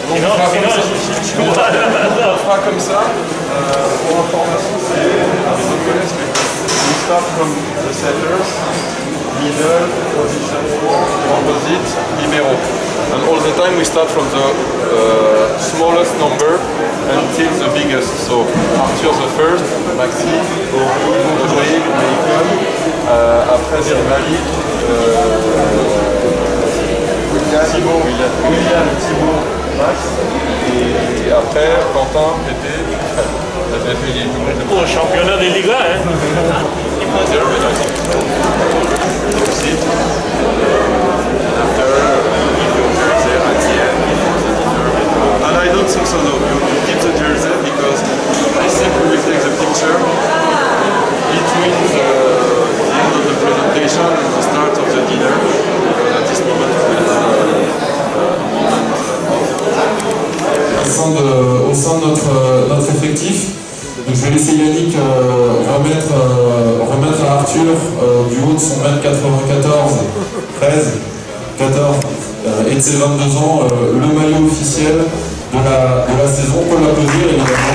on fera comme ça. Pour information, c'est les autres connaissent, mais we start from the centers, middle, position 4, opposite, libero. And all the time we start from the smallest number until the biggest. So Arthur the first, Maxi, Rodrigue, Michael, après c'est Malik, William, Thibaut, Max, et après Quentin, Pépé, Fred. Pour le championnat des Ligas, hein. And I don't think so, no. You keep the jersey because I think we will take the picture between the end of the presentation and the start of the dinner. Because at this moment we will have a moment au sein de notre effectif. Donc je vais laisser Yannick remettre à Arthur du haut de son 1m94, 14 et de ses 22 ans le maillot officiel de la saison. On peut l'applaudir évidemment.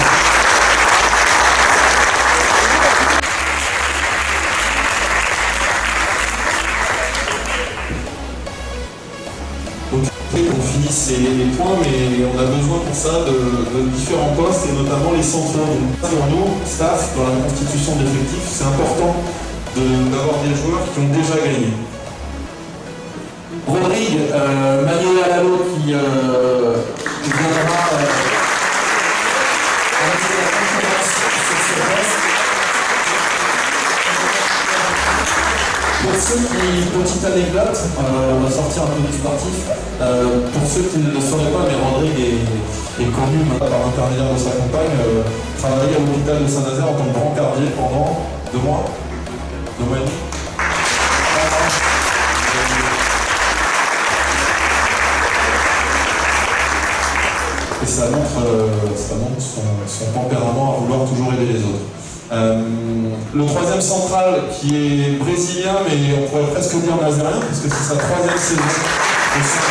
Donc on finisse les points, mais on a besoin pour ça de différents postes et notamment les centraux. Pour nous, staff, dans la constitution d'effectifs, c'est important d'avoir des joueurs qui ont déjà gagné. Rodrigue, maillot à l'alo qui viendra arrêter la conférence sur ce poste. Pour ceux qui, petite anecdote, on va sortir un peu du sportif. Pour ceux qui ne le sauraient pas, mais Rodrigue est connu par l'intermédiaire de sa compagne, travaillait à l'hôpital de Saint-Nazaire en tant que brancardier pendant 2 mois. 2 mois et demi. Et ça montre son tempérament à vouloir toujours aider les autres. Le troisième central qui est brésilien, mais on pourrait presque dire nazérien, puisque c'est sa 3e saison au sein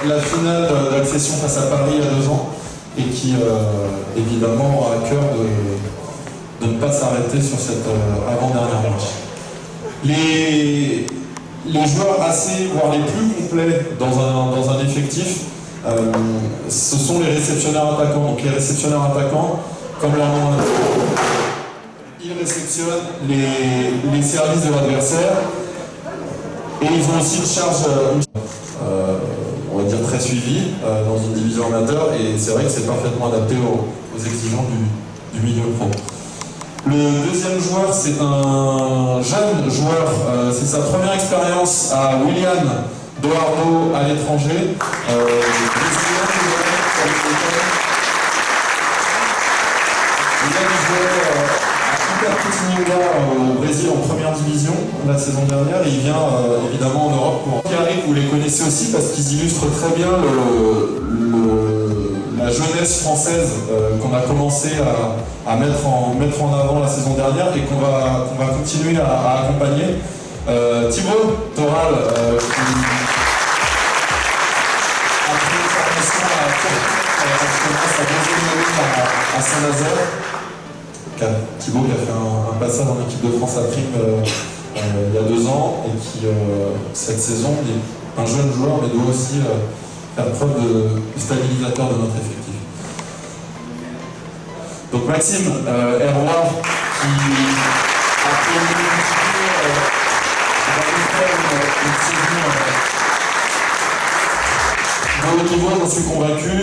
de la finale d'accession face à Paris il y a 2 ans, et qui évidemment a à cœur de ne pas s'arrêter sur cette avant-dernière match. Les joueurs assez, voire les plus complets dans un effectif, ce sont les réceptionneurs attaquants. Donc les réceptionneurs attaquants, comme leur nom l'indique, ils réceptionnent les services de l'adversaire et ils ont aussi une charge, on va dire très suivie dans une division amateur, et c'est vrai que c'est parfaitement adapté aux exigences du milieu pro. Le deuxième joueur, c'est un jeune joueur, c'est sa première expérience à William Doardo à l'étranger. Il jouait à Itapitinga au Brésil en première division la saison dernière, et il vient évidemment en Europe pour... Vous les connaissez aussi parce qu'ils illustrent très bien la jeunesse française qu'on a commencé à mettre en avant la saison dernière et qu'on va continuer à accompagner. Thibaut Toral, qui a pris une formation sa deuxième année à Saint-Nazaire. Thibaut qui a fait un passage en équipe de France à Prime il y a 2 ans et qui, cette saison, est un jeune joueur, mais doit aussi faire preuve de stabilisateur de notre effectif. Donc Maxime Herroir, qui a fait une de haut niveau, j'en suis convaincu.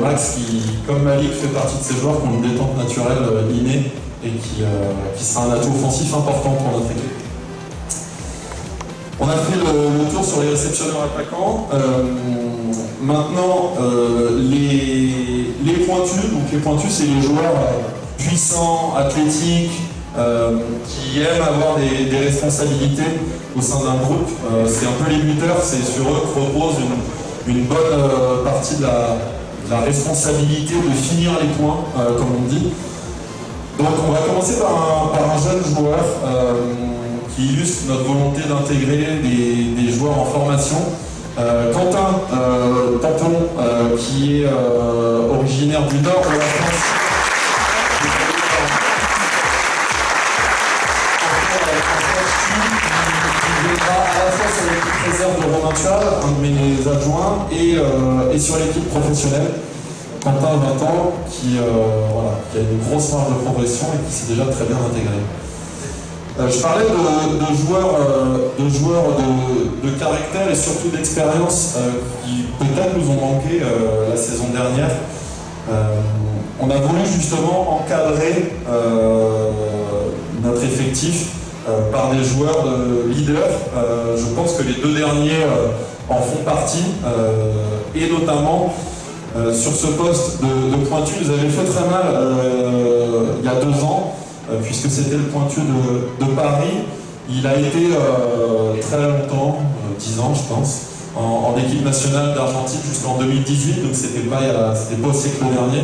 Max, qui, comme Malik, fait partie de ces joueurs qui ont une détente naturelle innée et qui sera un atout offensif important pour notre équipe. On a fait le tour sur les réceptionneurs attaquants. Maintenant, les pointus. Donc les pointus, c'est les joueurs puissants, athlétiques, qui aiment avoir des responsabilités au sein d'un groupe. C'est un peu les buteurs, c'est sur eux que repose une bonne partie de la responsabilité de finir les points, comme on dit. Donc on va commencer par un jeune joueur qui illustre notre volonté d'intégrer des joueurs en formation. Quentin Taton, qui est originaire du nord de la France. Il viendra à la fois sur l'équipe réserve de Romain Tual, un de mes adjoints, et sur l'équipe professionnelle. Quentin, 20 ans, qui a une grosse marge de progression et qui s'est déjà très bien intégré. Je parlais de joueurs de caractère et surtout d'expérience qui peut-être nous ont manqué la saison dernière. On a voulu justement encadrer notre effectif par des joueurs leaders. Je pense que les deux derniers en font partie, et notamment sur ce poste de pointu, nous avait fait très mal il y a 2 ans, puisque c'était le pointu de Paris. Il a été très longtemps, 10 ans je pense, en équipe nationale d'Argentine jusqu'en 2018, donc c'était pas au siècle dernier.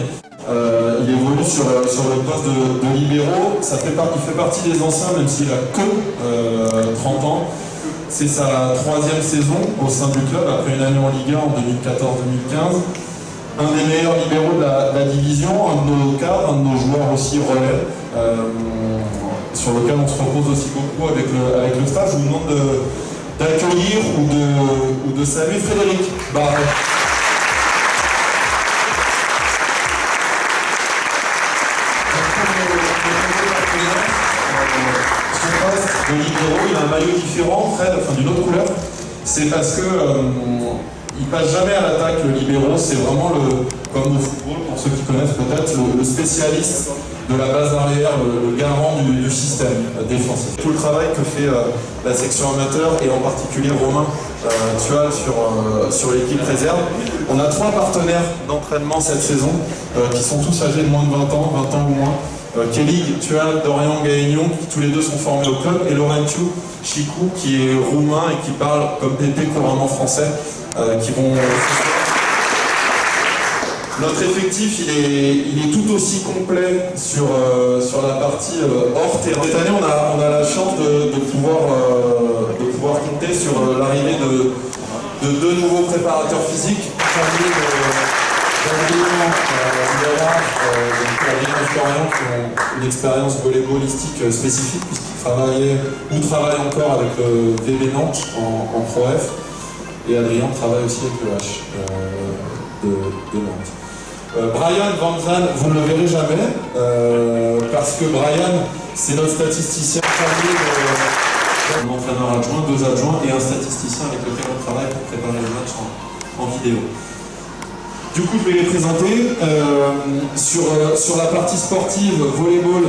Il évolue sur le poste de libéraux. Il fait partie des anciens, même s'il a que 30 ans. C'est sa 3e saison au sein du club, après une année en Ligue 1 en 2014-2015. Un des meilleurs libéraux de la division, un de nos cadres, un de nos joueurs aussi relais, sur lequel on se repose aussi beaucoup avec le staff. Je vous demande d'accueillir ou de saluer Frédéric Barret. Son poste de libéraux, il a un maillot différent, d'une autre couleur. C'est parce que il passe jamais à l'attaque, le libéraux. C'est vraiment, comme au football, pour ceux qui connaissent peut-être, le spécialiste de la base arrière, le garant du système défensif. Tout le travail que fait la section amateur, et en particulier Romain Tual sur l'équipe réserve. On a 3 partenaires d'entraînement cette saison, qui sont tous âgés de moins de 20 ans ou moins. Kelly, Tual, Dorian Gaignon, qui tous les deux sont formés au club, et Laurentiu Chicou, qui est roumain et qui parle comme Pépé couramment français, qui vont... Notre effectif, il est tout aussi complet sur la partie hors terrain. Cette année, on a la chance de pouvoir compter sur l'arrivée de 2 nouveaux préparateurs physiques. Florian, qui ont une expérience volleyballistique spécifique, puisqu'ils travaillent encore avec le VB Nantes en Pro F, et Adrien travaille aussi avec le H de Nantes. Brian Van Zan, vous ne le verrez jamais, parce que Brian, c'est notre statisticien chargé un entraîneur adjoint, 2 adjoints et un statisticien avec lequel on travaille pour préparer les matchs en vidéo. Du coup, je vais les présenter. Sur la partie sportive, volleyball,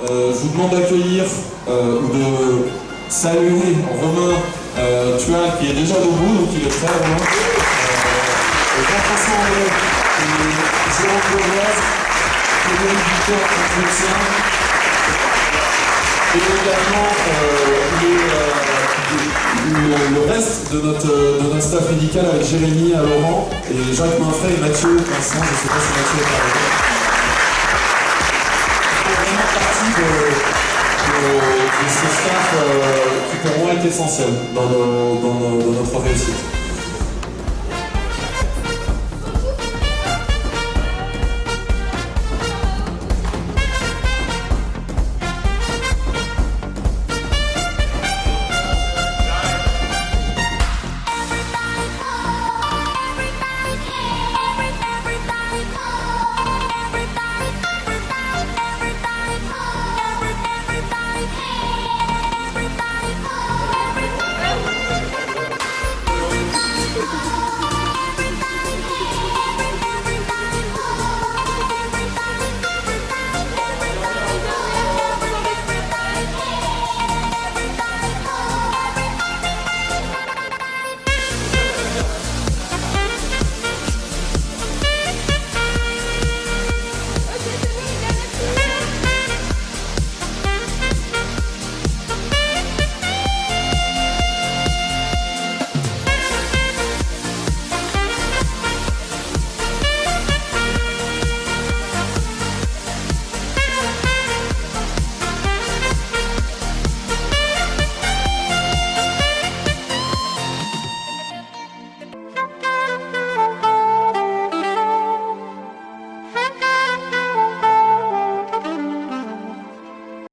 je vous demande d'accueillir ou de saluer Romain Tual, qui est déjà debout, donc il est prêt, Romain. Jean-François André, Jérôme Bourgeois, Frédéric Victor, entretien, et également le reste de notre staff médical, avec Jérémy à Laurent et Jacques Mainfray et Mathieu Vincent. Je ne sais pas si Mathieu est arrivé. C'est vraiment partie de ce staff qui pour moi est essentiel dans notre réussite.